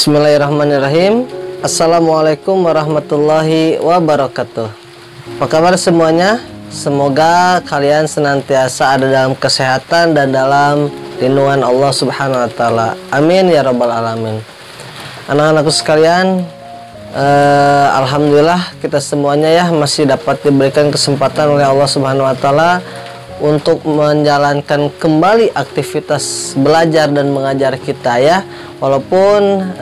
Bismillahirrahmanirrahim. Assalamualaikum warahmatullahi wabarakatuh. Apa kabar semuanya? Semoga kalian senantiasa ada dalam kesehatan dan dalam lindungan Allah Subhanahu wa taala. Amin ya rabbal alamin. Anak-anakku sekalian, alhamdulillah kita semuanya ya masih dapat diberikan kesempatan oleh Allah Subhanahu wa taala untuk menjalankan kembali aktivitas belajar dan mengajar kita ya. Walaupun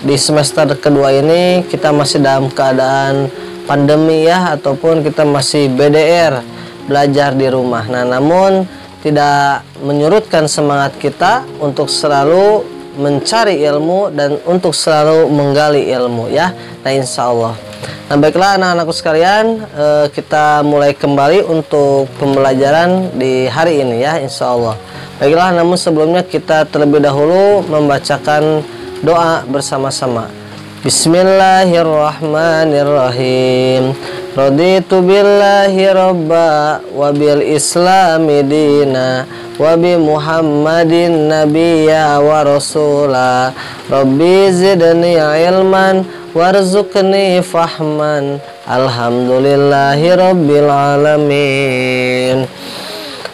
di semester kedua ini kita masih dalam keadaan pandemi ya, ataupun kita masih BDR, belajar di rumah. Nah, namun tidak menyurutkan semangat kita untuk selalu mencari ilmu dan untuk selalu menggali ilmu ya. Nah, insya Allah. Nah, baiklah anak-anakku sekalian, kita mulai kembali untuk pembelajaran di hari ini ya, insya Allah. Baiklah, namun sebelumnya kita terlebih dahulu membacakan doa bersama-sama. Bismillahirrahmanirrahim. Raditu billahi robba wa bil islami dina wa bi muhammadin nabiyya wa rasula. Rabbi zidni ilman warzuqni fahman. Alhamdulillahi rabbil alamin.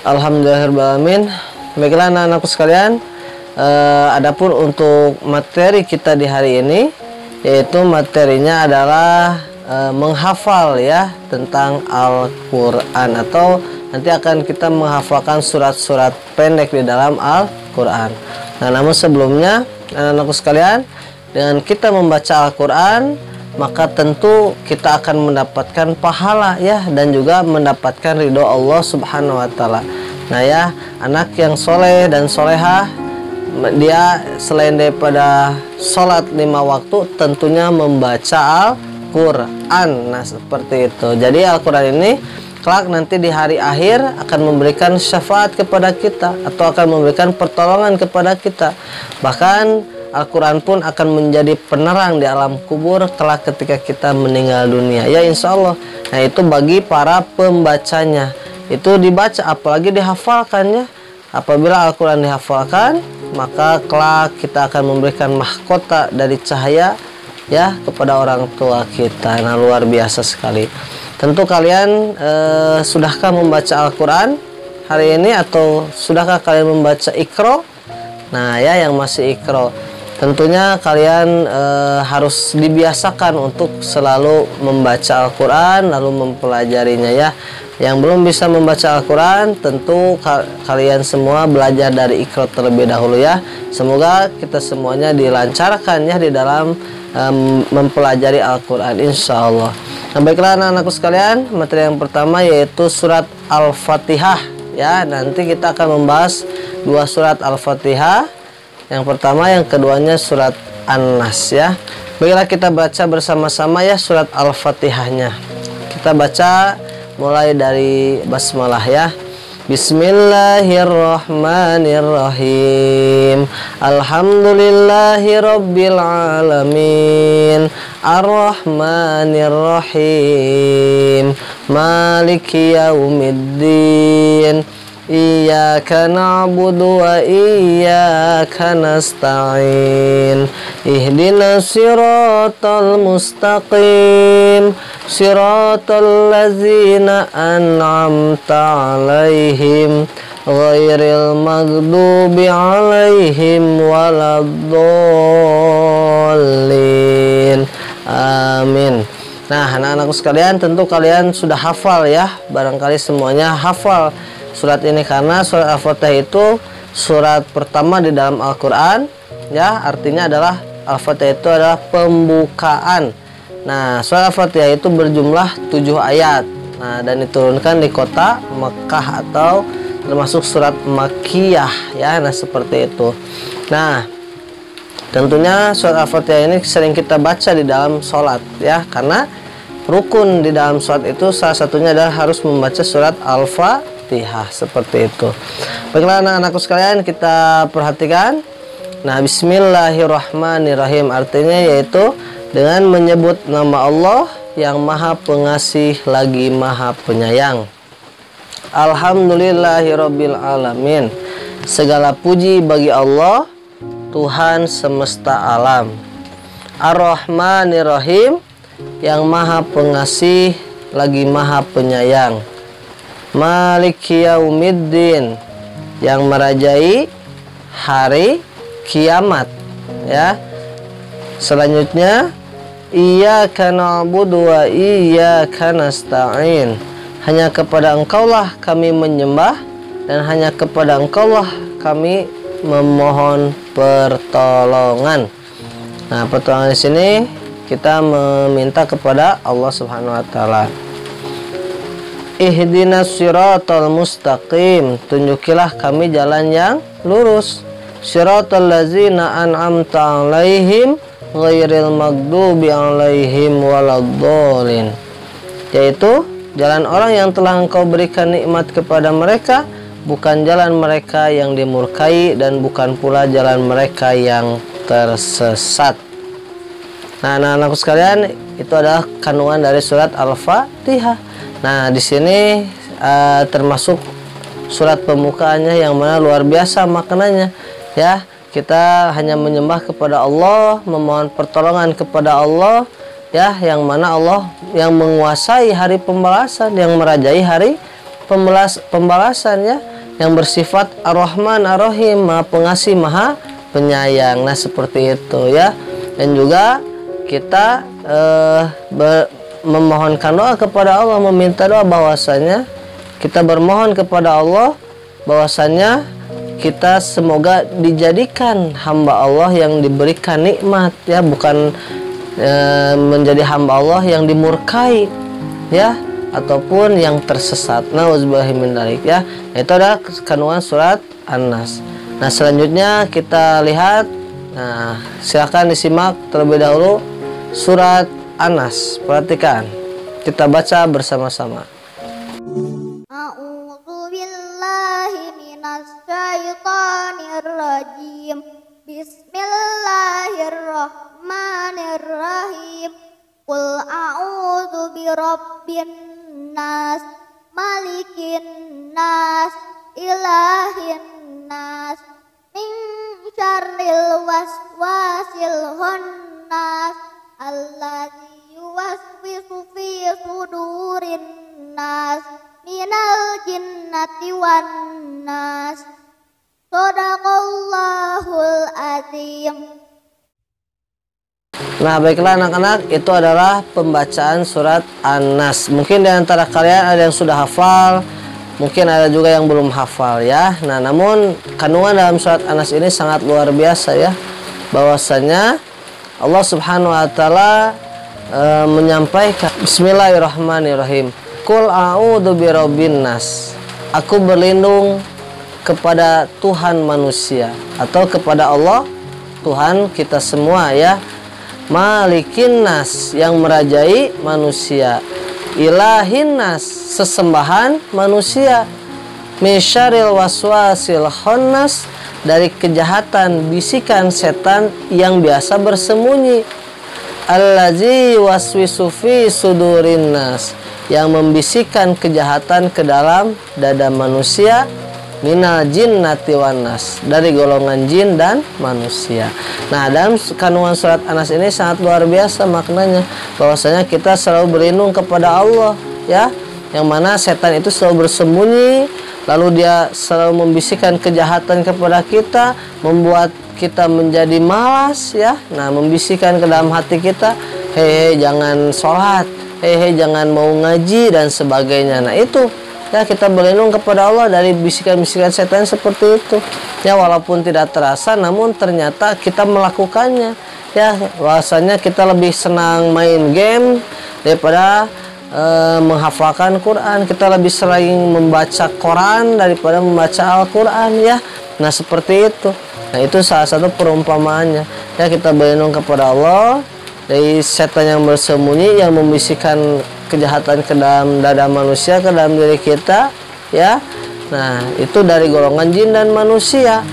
Alhamdulillahirabbil alamin. Baiklah anak-anakku sekalian, adapun untuk materi kita di hari ini, yaitu materinya adalah menghafal ya tentang Al-Quran, atau nanti akan kita menghafalkan surat-surat pendek di dalam Al-Quran. Nah, namun sebelumnya anak-anakku sekalian, dengan kita membaca Al-Quran, maka tentu kita akan mendapatkan pahala ya, dan juga mendapatkan ridho Allah Subhanahu wa taala. Nah ya, anak yang soleh dan solehah, dia selain daripada sholat 5 waktu, tentunya membaca Al-Quran. Nah, seperti itu. Jadi Al-Quran ini kelak nanti di hari akhir akan memberikan syafaat kepada kita, atau akan memberikan pertolongan kepada kita. Bahkan Al-Quran pun akan menjadi penerang di alam kubur kelak ketika kita meninggal dunia ya, insya Allah. Nah, itu bagi para pembacanya. Itu dibaca, apalagi dihafalkan ya. Apabila Al-Quran dihafalkan, maka kelak kita akan memberikan mahkota dari cahaya ya kepada orang tua kita. Nah, luar biasa sekali. Tentu kalian sudahkah membaca Al-Quran hari ini, atau sudahkah kalian membaca Iqra? Nah ya, yang masih Iqra, tentunya kalian harus dibiasakan untuk selalu membaca Al-Quran lalu mempelajarinya ya. Yang belum bisa membaca Al-Quran, tentu kalian semua belajar dari Iqra terlebih dahulu ya. Semoga kita semuanya dilancarkan ya di dalam mempelajari Al-Quran, insya Allah. Nah, baiklah anak-anakku sekalian, materi yang pertama yaitu surat Al-Fatihah ya. Nanti kita akan membahas 2 surat Al-Fatihah. Yang pertama, yang keduanya surat An-Nas ya. Baiklah, kita baca bersama-sama ya surat Al-Fatihahnya. Kita baca mulai dari basmalah ya. Bismillahirrahmanirrahim. Alhamdulillahi rabbil alamin. Ar-Rahmanirrahim. Maliki yaumiddin. Iyyaka na'budu wa iyyaka nasta'in. Ihdinas siratal mustaqim. Siratal ladzina an'amta 'alaihim ghairil maghdubi 'alaihim waladdallin. Amin. Nah, anak-anakku sekalian, tentu kalian sudah hafal ya. Barangkali semuanya hafal surat ini, karena surat Al-Fatihah itu surat pertama di dalam Al-Quran ya. Artinya adalah Al-Fatihah itu adalah pembukaan. Nah, surat Al-Fatihah itu berjumlah 7 ayat. Nah, dan diturunkan di kota Mekah, atau termasuk surat Makkiyah ya. Nah, seperti itu. Nah, tentunya surat Al-Fatihah ini sering kita baca di dalam sholat ya, karena rukun di dalam sholat itu salah satunya adalah harus membaca surat Al-Fatihah, seperti itu. Baiklah anak-anakku sekalian, kita perhatikan. Nah, bismillahirrahmanirrahim artinya yaitu dengan menyebut nama Allah yang maha pengasih lagi maha penyayang. Alhamdulillahirabbil alamin. Segala puji bagi Allah, Tuhan semesta alam. Ar-Rahmanir-Rahim, yang maha pengasih lagi maha penyayang. Maliki Yaumiddin, yang merajai hari kiamat, ya. Selanjutnya, Iyyaka na'budu wa iyyaka nasta'in, hanya kepada Engkaulah kami menyembah dan hanya kepada Engkaulah kami memohon pertolongan. Nah, pertolongan di sini kita meminta kepada Allah Subhanahu wa taala. Ihdinas siratal mustaqim, tunjukilah kami jalan yang lurus. Siratal ladzina an'amta 'alaihim ghairil maghdubi 'alaihim waladdallin, yaitu jalan orang yang telah Engkau berikan nikmat kepada mereka, bukan jalan mereka yang dimurkai dan bukan pula jalan mereka yang tersesat. Nah, anak-anakku sekalian, itu adalah kandungan dari surat Al-Fatihah. Nah, di sini termasuk surat pembukaannya yang mana luar biasa maknanya, ya. Kita hanya menyembah kepada Allah, memohon pertolongan kepada Allah, ya, yang mana Allah yang menguasai hari pembalasan, yang merajai hari pembalasan, ya, yang bersifat Ar-Rahman Ar-Rahim, maha pengasih maha penyayang. Nah, seperti itu, ya. Dan juga kita memohonkan doa kepada Allah, meminta doa bahwasanya kita bermohon kepada Allah bahwasanya kita semoga dijadikan hamba Allah yang diberikan nikmat, ya, bukan menjadi hamba Allah yang dimurkai, ya, ataupun yang tersesat. Nauzubillahi min dzalik, ya. Itu adalah kandungan surat An-Nas. Nah, selanjutnya kita lihat. Nah, silakan disimak terlebih dahulu surat An-Nas. Perhatikan, kita baca bersama-sama. A'udzubillahiminasyaitonirrajim. Bismillahirrahmanirrahim. Qul a'udzu birabbin nas, malikin nas, ilahin nas, min syarril waswasil khannas, alladzi yuwaswisu fi sudurin nas, minal jinnati wan nas. Shadaqallahul azim. Nah, baiklah anak-anak, itu adalah pembacaan surat An-Nas. Mungkin di antara kalian ada yang sudah hafal, mungkin ada juga yang belum hafal, ya. Nah, namun kandungan dalam surat An-Nas ini sangat luar biasa, ya. Bahwasanya Allah Subhanahu wa taala menyampaikan, Bismillahirrahmanirrahim. Qul a'udzu birabbin nas. Aku berlindung kepada Tuhan manusia, atau kepada Allah Tuhan kita semua, ya. Malikin nas, yang merajai manusia. Ilahin nas, sesembahan manusia. Min syarril waswasil khannas, dari kejahatan bisikan setan yang biasa bersembunyi. Allazi waswisu fi sudurin nas, yang membisikkan kejahatan ke dalam dada manusia. Minal jinnati wan nas, dari golongan jin dan manusia. Nah, dalam kandungan surat An-Nas ini sangat luar biasa maknanya, bahwasanya kita selalu berlindung kepada Allah, ya, yang mana setan itu selalu bersembunyi, lalu dia selalu membisikkan kejahatan kepada kita, membuat kita menjadi malas, ya. Nah, membisikkan ke dalam hati kita, hei jangan sholat, hei jangan mau ngaji dan sebagainya. Nah, itu, ya, kita berlindung kepada Allah dari bisikan-bisikan setan seperti itu, ya. Walaupun tidak terasa, namun ternyata kita melakukannya, ya. Bahwasanya kita lebih senang main game daripada menghafalkan Quran. Kita lebih sering membaca Quran daripada membaca Al-Quran, ya. Nah, seperti itu. Nah, itu salah satu perumpamaannya, ya. Kita berlindung kepada Allah dari setan yang bersembunyi, yang membisikkan kejahatan ke dalam dada manusia, ke dalam diri kita, ya. Nah, itu dari golongan jin dan manusia,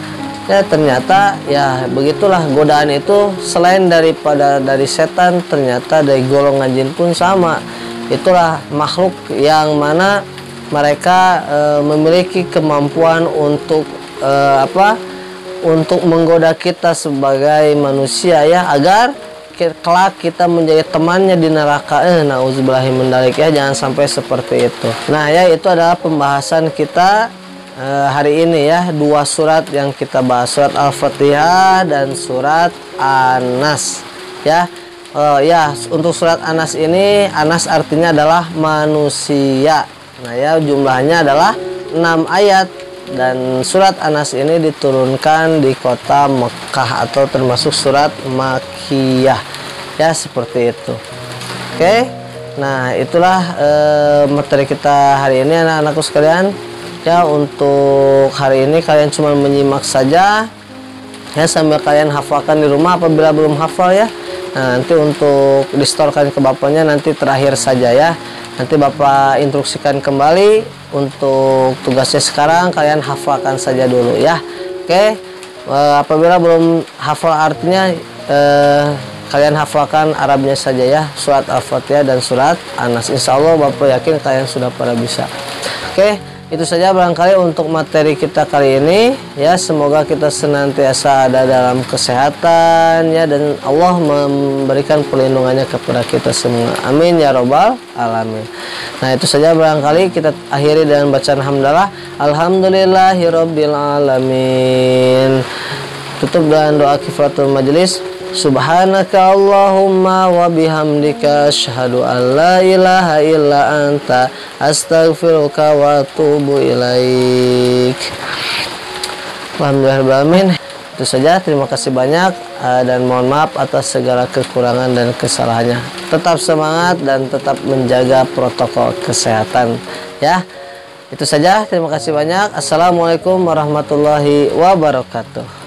ya. Ternyata, ya, begitulah godaan itu, selain daripada dari setan, ternyata dari golongan jin pun sama. Itulah makhluk yang mana mereka memiliki kemampuan untuk untuk menggoda kita sebagai manusia ya, agar kelak kita menjadi temannya di neraka. Nauzubillahi min dzalik ya, jangan sampai seperti itu. Nah ya, itu adalah pembahasan kita hari ini ya, 2 surat yang kita bahas, surat Al-Fatihah dan surat An-Nas ya. Ya, untuk surat An-Nas ini, Anas artinya adalah manusia. Nah ya, jumlahnya adalah 6 ayat, dan surat An-Nas ini diturunkan di kota Mekah atau termasuk surat Makkiyah ya, seperti itu. Oke, nah itulah materi kita hari ini anak-anakku sekalian ya. Untuk hari ini kalian cuma menyimak saja ya, sambil kalian hafalkan di rumah apabila belum hafal ya. Nah, nanti untuk distorkan ke bapaknya nanti terakhir saja ya. Nanti bapak instruksikan kembali. Untuk tugasnya sekarang kalian hafalkan saja dulu ya. Oke, apabila belum hafal artinya, kalian hafalkan Arabnya saja ya, surat Al-Fatihah dan surat An-Nas. Insya Allah bapak yakin kalian sudah pada bisa. Oke, itu saja barangkali untuk materi kita kali ini ya. Semoga kita senantiasa ada dalam kesehatan ya, dan Allah memberikan perlindungannya kepada kita semua. Amin ya robbal alamin. Nah itu saja barangkali kita akhiri dengan bacaan hamdalah. Alhamdulillahirabbil alamin. Tutup dengan doa kifaratul majelis. Subhanaka Allahumma wa bihamdika asyhadu an la ilaha illa anta astaghfiruka wa atubu ilaik. Alhamdulillahirabbil alamin. Itu saja, terima kasih banyak dan mohon maaf atas segala kekurangan dan kesalahannya. Tetap semangat dan tetap menjaga protokol kesehatan ya. Itu saja, terima kasih banyak. Assalamualaikum warahmatullahi wabarakatuh.